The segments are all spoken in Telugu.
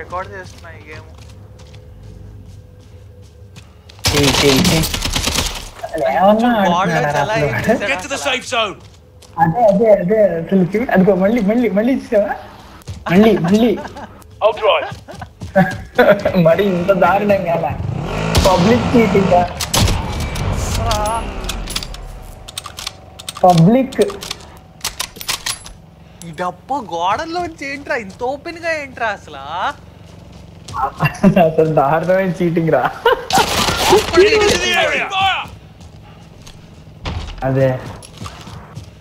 రికార్డ్ చేస్తున్నా ఈ గేమ్. అదే అదే అదే అసలు అదిగో మళ్ళీ మళ్ళీ మళ్ళీ ఇచ్చావా మళ్ళీ మళ్ళీ మరి ఇంత దారుణం కదా పబ్లిక్ చీటింగ్ పబ్లిక్ ఈ డబ్బా గోడల్లోంచి ఏంట్రా ఇంత ఓపెన్ గా ఏంట్రా అసలు అసలు దారుణమైన చీటింగ్ రా. అదే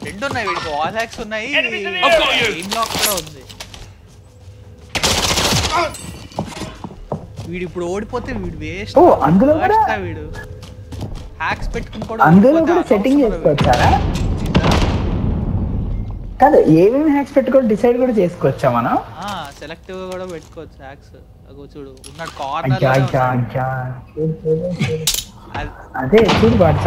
రెండు ఉన్నాయి వీడికి, వాల్ హ్యాక్స్ ఉన్నాయి, ఎయిమ్ లాక్ కూడా ఉంది. వీడు ఇప్పుడు ఓడిపోతే వీడు వేస్ట్. అందులో కూడా వీడు హ్యాక్స్ పెట్టుకుని కూడా అందులో కూడా సెట్టింగ్ చేసుకోవచ్చారా? కాదు ఏమేమి హ్యాక్స్ పెట్టుకోవాలి డిసైడ్ కూడా చేసుకోవచ్చా మనం? సెలెక్టివ్ కూడా పెట్టుకోవచ్చు హ్యాక్స్. అగో చూడు ఉన్నాడు కార్నర్. అదే చూడు వాడు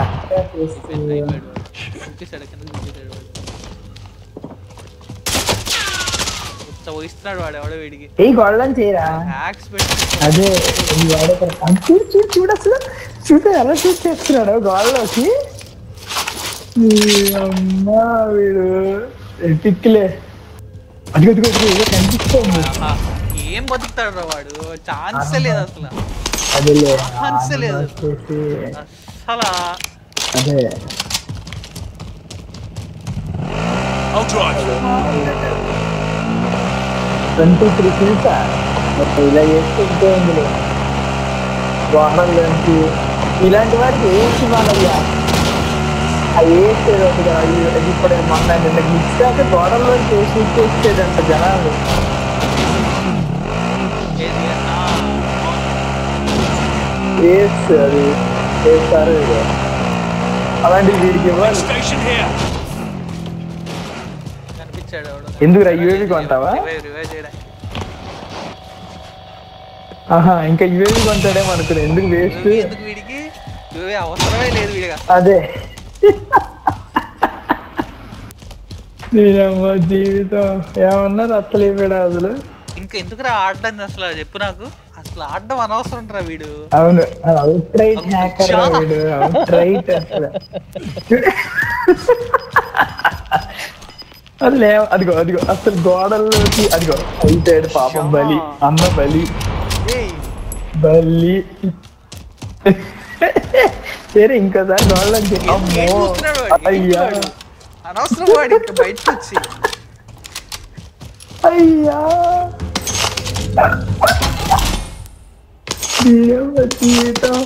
ఇస్తున్నాడు వాడు ఎవడో వీడికి. ఏ గొడవని చేయరా హ్యాక్స్ పెట్టి అదే చూడు చూడు చూడు అసలు చూస్తే ఎలా చూసి చేస్తున్నాడు గోడలోకి. అమ్మా వీడు టిక్లే అది ఏదో కనిపిస్తుంది. ఏం బతుకుతాడు రా వాడు, ఛాన్స్ లేదు అసలు. అదే ఛాన్స్ లేదు అసలు. అదే 23 kills ఇలా చేస్తుంటే గోడల్లోంచి ఇలాంటి వారికి ఏంటి మనయ్యా వేసేది ఒకటి అది ఇప్పుడు మొన్న నిన్న ఇచ్చాక గోడల్లోంచి షూట్ చేసేదంట జనాలు. అది వేస్తారు అలాంటి వీడికి ఇవ్వాలి. ఎందుకు యుఏవి కొంటావా? ఆహా ఇంకా యుఏవి కొంటాడేమో అనుకున్నా. ఎందుకు వేస్ట్, అవసరమే లేదు వీడిగా. అదే జీవితం ఏమన్నారు అసలు ఇవ్వడా అసలు. ఇంకా ఎందుకు రా ఆడడానికి అసలు చెప్పు నాకు. అసలు ఆడడం అనవసరం రా వీడు. అవును అవుట్ రైట్ హ్యాకర్ వీడు, అవుట్ రైట్ అసలు. అసలు అదిగో అదిగో అసలు గోడల్లోకి అదిగో అయితాడు పాపం. బలి అమ్మ బలి బలి. సరే ఇంకోసారి గోడలోకి అయ్యా అనవసరం వాడు ఇంకా బయటకు వచ్చి అయ్యా జీవితం.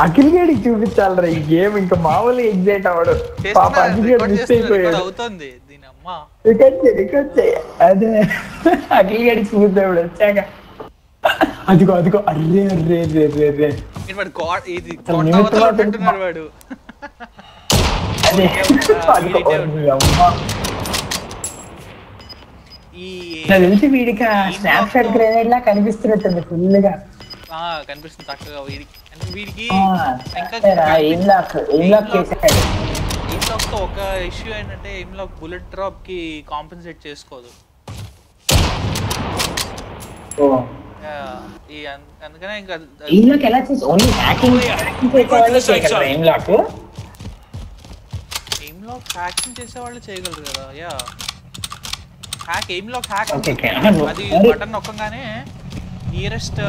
అఖిల్ గడికి చూపించాలరా ఈ గేమ్. ఇంకా మామూలుగా ఎగ్జైట్ అవడు పాప. అఖిల్ గడి మిస్ అయిపోయాడు. అదే అఖిల్ గడికి చూద్దాడు వచ్చాక. అదిగో అదిగో array array array array array వాడు. అదే తెలిసి వీడికి స్నాప్చాట్ గ్రెనేడ్ లా కనిపిస్తున్నట్టుంది ఫుల్ గా. కనిపిస్తుంది చక్కగా వీడికి. వీడికి ఒక ఇష్యూ ఏంటంటే ఎయిమ్ లాక్ బుల్లెట్ డ్రాప్ కి కాంపెన్సేట్ చేసుకోదు. అందుకనే ఇంకా ఎయిమ్ లాక్ హ్యాకింగ్ చేసే వాళ్ళు చేయగలరు కదా. Yeah hack aim lock hack అది బటన్ నొక్కగానే నియరెస్ట్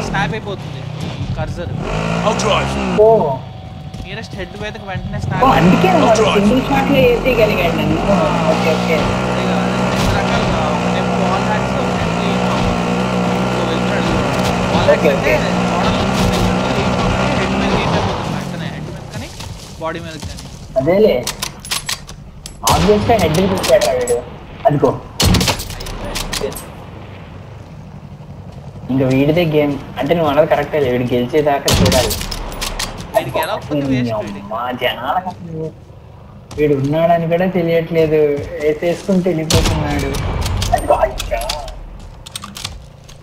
స్నాప్ అయిపోతుంది కర్సర్. నియరెస్ట్ హెడ్ మీదకి వెంటనే స్నాప్. బాడీ మీద అదేలే ఆబ్వియస్ గా హెడ్ చూసాడు అదిగో. ఇంకా వీడిదే గేమ్ అంటే నువ్వు అన్నది కరెక్టే. వీడు గెలిచేదాకా చూడాలి. మా జనాలకు వీడు ఉన్నాడని కూడా తెలియట్లేదు, వేసేసుకుంటూ వెళ్ళిపోతున్నాడు.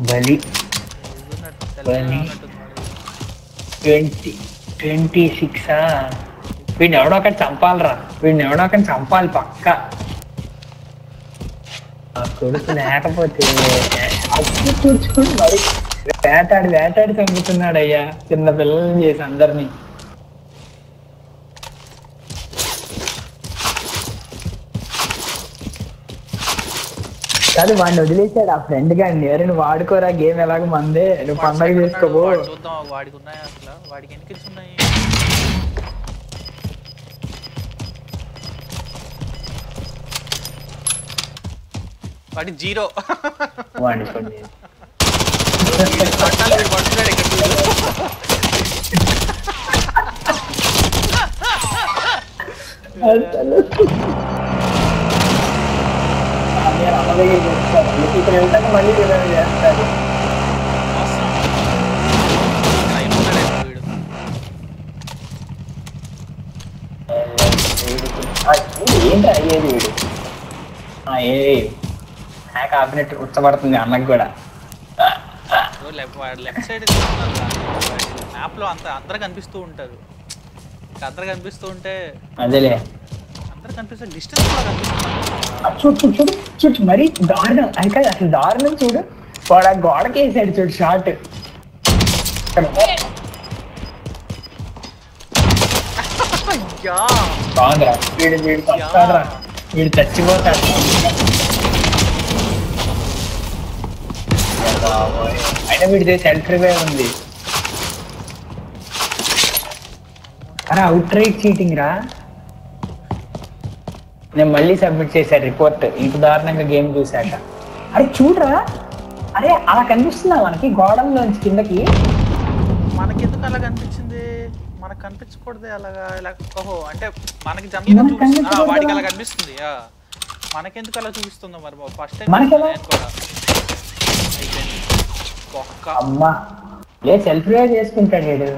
బలి బలి 26 వీడిని ఎవడో ఒకటి చంపాలరా, వీడిని ఎవడో ఒకటి చంపాలి పక్క. ఆ కొడుకు లేకపోతే కూర్చుని మరి వేటాడి చంపుతున్నాడు అయ్యా, చిన్న పిల్లల్ని చేసి అందరినీ. కాదు వాడిని వదిలేసాడు ఆ ఫ్రెండ్ గాడిని, ఎవరు నువ్వు వాడుకోరా గేమ్ ఎలాగో మందే, నువ్వు పండగ చేసుకోబో. చూద్దాం వాడికి ఉన్నాయా అసలు, వాడికి ఎన్ని కిల్స్ ఉన్నాయి? వాడి 0. వాడిని కొన్ని పడుతున్నాడు ఇక్కడ. ఇక్కడ వెళ్తాక మళ్ళీ చేస్తారు. ఏంటి అయ్యేది వీడు? హ్యాక్ ఆపినట్టు ఉచ్చబడుతుంది అన్నకు కూడా. లెఫ్ట్ సైడ్ మ్యాప్ లో అందరు కనిపిస్తూ ఉంటారు, అందరు కనిపిస్తూ ఉంటే అదేలే అందరు కనిపిస్తే డిస్టెన్స్ కూడా కనిపిస్తుంది. చూడు చూడు చూడు మరి దారుణం, అది కాదు అసలు దారుణం చూడు. వాడు ఆ గోడకి వేసాడు చూడు షార్ట్. బాగుందిరా, వీడు చచ్చిపోతాడు. అయినా వీడితే సెల్ఫ్ రివైవ్ ఉంది. అరే అవుట్ రైట్ చీటింగ్ రా. నేను మళ్ళీ సబ్మిట్ చేశాను రిపోర్ట్ ఇంత దారుణంగా గేమ్ చూశాక. అరే చూడరా, అరే అలా కనిపిస్తుందా మనకి గోడల్లోంచి కిందకి? మనకెందుకు అలా కనిపించింది? మనకు కనిపించకూడదు అలాగా. ఓహో అంటే మనకి జనరల్గా వాడికి అలా కనిపిస్తుంది, మనకెందుకు అలా చూపిస్తుందో మరి. ఫస్ట్ టైం అమ్మా లే సెల్ఫ్ రివైవ్ చేసుకుంటాడు వాడు.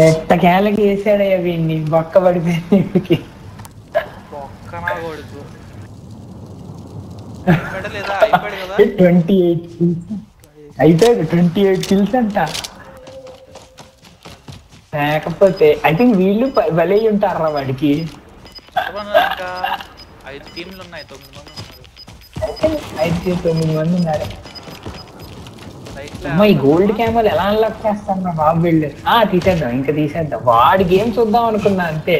ఎంత కేలకి వేసాడయ్యా వీడిని, బొక్క పడిపోయింది. బొక్కనా కొడుకు. 28 kills అయిపోయాడు, 28 kills అంట. లేకపోతే ఐ థింక్ వీళ్ళు బలై ఉంటారా వాడికి. 5 టీంలు ఉన్నాయి, 9 మంది ఉన్నారు. 9 మంది ఉన్నారు. ఈ గోల్డ్ క్యామల్ ఎలా అన్లాక్ చేస్తాను బాబు వీళ్ళు. తీసేద్దాం, ఇంకా తీసేద్దాం. వాడి గేమ్ చూద్దాం అనుకున్నా అంతే.